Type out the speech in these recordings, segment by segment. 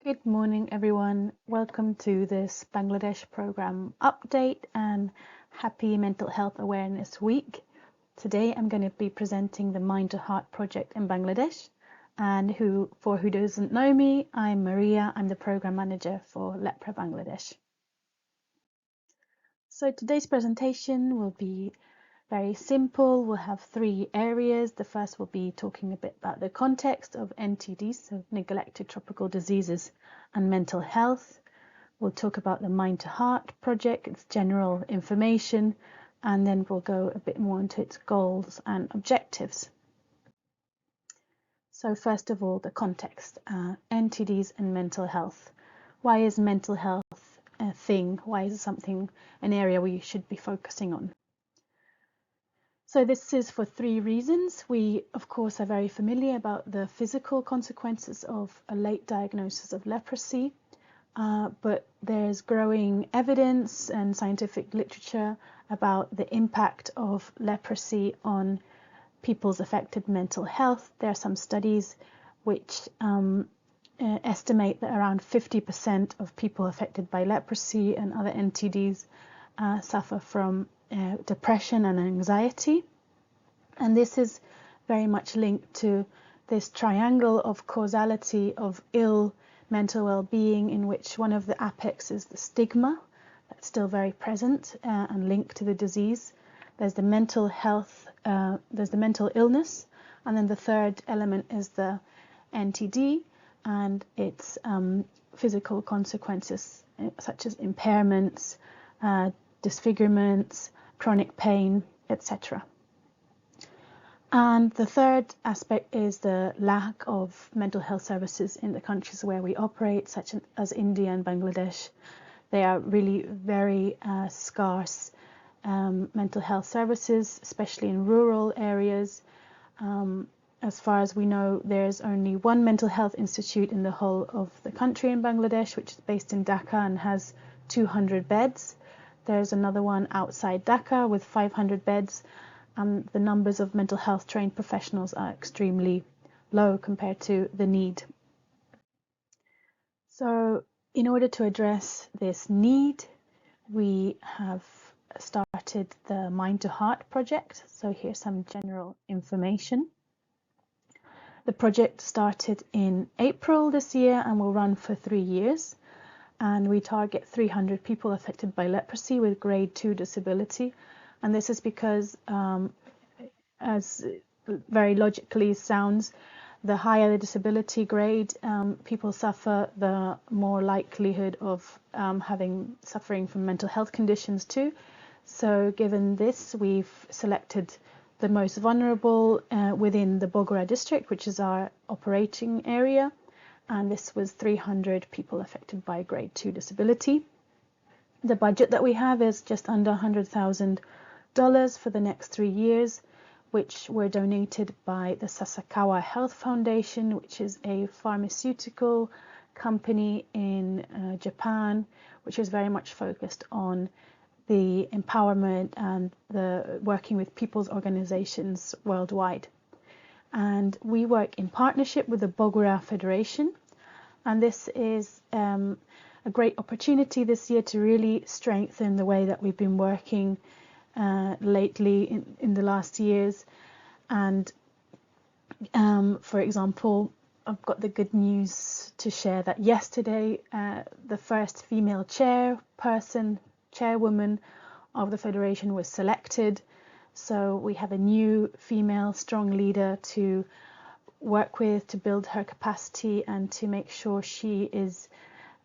Good morning, everyone. Welcome to this Bangladesh program update and happy Mental Health Awareness Week. Today, I'm going to be presenting the Mind to Heart project in Bangladesh. And for who doesn't know me, I'm Maria. I'm the program manager for Lepra Bangladesh. So today's presentation will be very simple. We'll have three areas. The first will be talking a bit about the context of NTDs, so neglected tropical diseases and mental health. We'll talk about the Mind to Heart project, its general information, and then we'll go a bit more into its goals and objectives. So first of all, the context, NTDs and mental health. Why is mental health a thing? Why is it an area we should be focusing on? So this is for three reasons. We, of course, are very familiar about the physical consequences of a late diagnosis of leprosy, but there's growing evidence and scientific literature about the impact of leprosy on people's affected mental health. There are some studies which estimate that around 50% of people affected by leprosy and other NTDs suffer from depression and anxiety. And this is very much linked to this triangle of causality of ill mental well-being, in which one of the apex is the stigma that's still very present and linked to the disease. There's the mental health, there's the mental illness, and then the third element is the NTD and its physical consequences such as impairments, disfigurements, chronic pain, etc. And the third aspect is the lack of mental health services in the countries where we operate, such as India and Bangladesh. They are really very scarce mental health services, especially in rural areas. As far as we know, there's only one mental health institute in the whole of the country in Bangladesh, which is based in Dhaka and has 200 beds. There's another one outside Dhaka with 500 beds. The numbers of mental health trained professionals are extremely low compared to the need. So in order to address this need, we have started the Mind to Heart project. So here's some general information. The project started in April this year and will run for 3 years. And we target 300 people affected by leprosy with grade 2 disability. And this is because, as very logically sounds, the higher the disability grade people suffer, the more likelihood of suffering from mental health conditions too. So given this, we've selected the most vulnerable within the Bogora district, which is our operating area. And this was 300 people affected by grade 2 disability. The budget that we have is just under $100,000 for the next 3 years, which were donated by the Sasakawa Health Foundation, which is a pharmaceutical company in Japan, which is very much focused on the empowerment and the working with people's organizations worldwide. And we work in partnership with the Bogora Federation. And this is a great opportunity this year to really strengthen the way that we've been working lately in the last years. And for example, I've got the good news to share that yesterday the first female chairwoman of the Federation was selected. So we have a new female strong leader to work with, to build her capacity and to make sure she is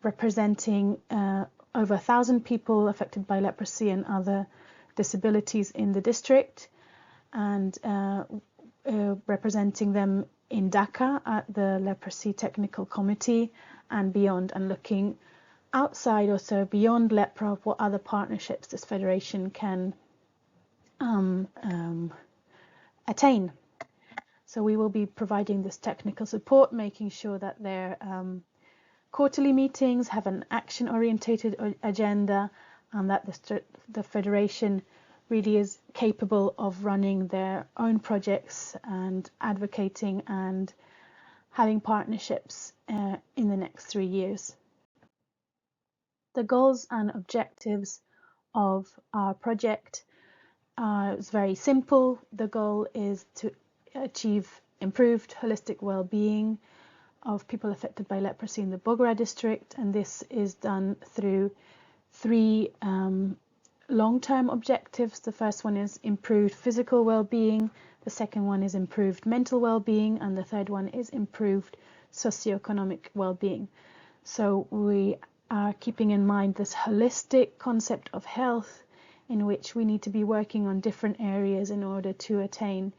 representing over 1,000 people affected by leprosy and other disabilities in the district, and representing them in Dhaka at the Leprosy Technical Committee and beyond, and looking outside also beyond Lepra of what other partnerships this federation can attain. So we will be providing this technical support, making sure that their quarterly meetings have an action-orientated agenda, and that the federation really is capable of running their own projects and advocating and having partnerships in the next 3 years. The goals and objectives of our project is very simple. The goal is to achieve improved holistic well-being of people affected by leprosy in the Bogra district, and this is done through 3 long-term objectives. The first one is improved physical well-being, the second one is improved mental well-being, and the third one is improved socioeconomic well-being. So we are keeping in mind this holistic concept of health, in which we need to be working on different areas in order to attain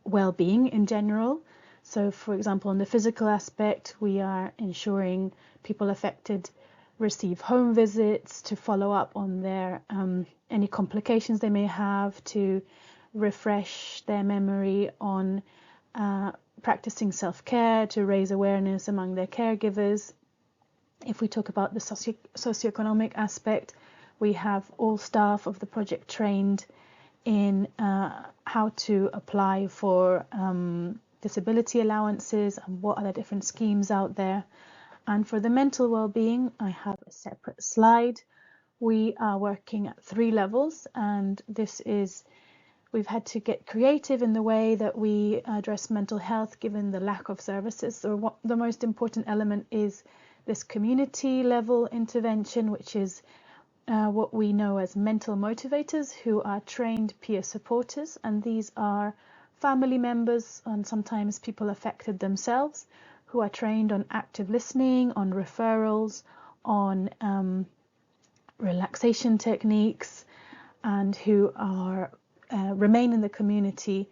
well-being in general. So for example, in the physical aspect, we are ensuring people affected receive home visits to follow up on their any complications they may have, to refresh their memory on practicing self-care, to raise awareness among their caregivers. If we talk about the socioeconomic aspect, we have all staff of the project trained in how to apply for disability allowances and what are the different schemes out there. And for the mental well-being, I have a separate slide. We are working at 3 levels, and we've had to get creative in the way that we address mental health given the lack of services. So the most important element is this community level intervention, which is what we know as mental motivators, who are trained peer supporters, and these are family members and sometimes people affected themselves, who are trained on active listening, on referrals, on relaxation techniques, and who are remain in the community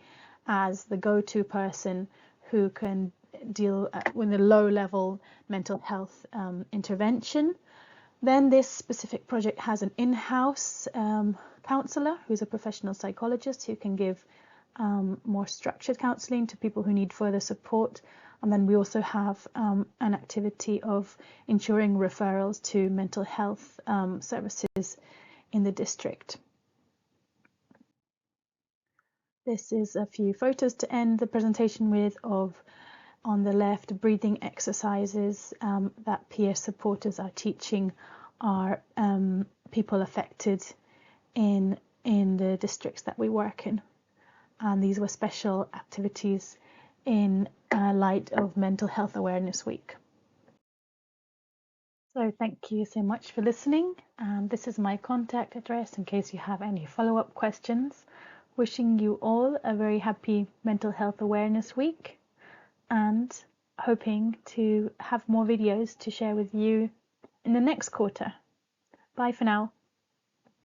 as the go-to person who can deal with a low-level mental health intervention. Then this specific project has an in-house counsellor who's a professional psychologist who can give more structured counselling to people who need further support. And then we also have an activity of ensuring referrals to mental health services in the district. This is a few photos to end the presentation with of, on the left, breathing exercises that peer supporters are teaching our people affected in the districts that we work in. And these were special activities in light of Mental Health Awareness Week. So thank you so much for listening. This is my contact address in case you have any follow-up questions. Wishing you all a very happy Mental Health Awareness Week, and hoping to have more videos to share with you in the next quarter. Bye for now.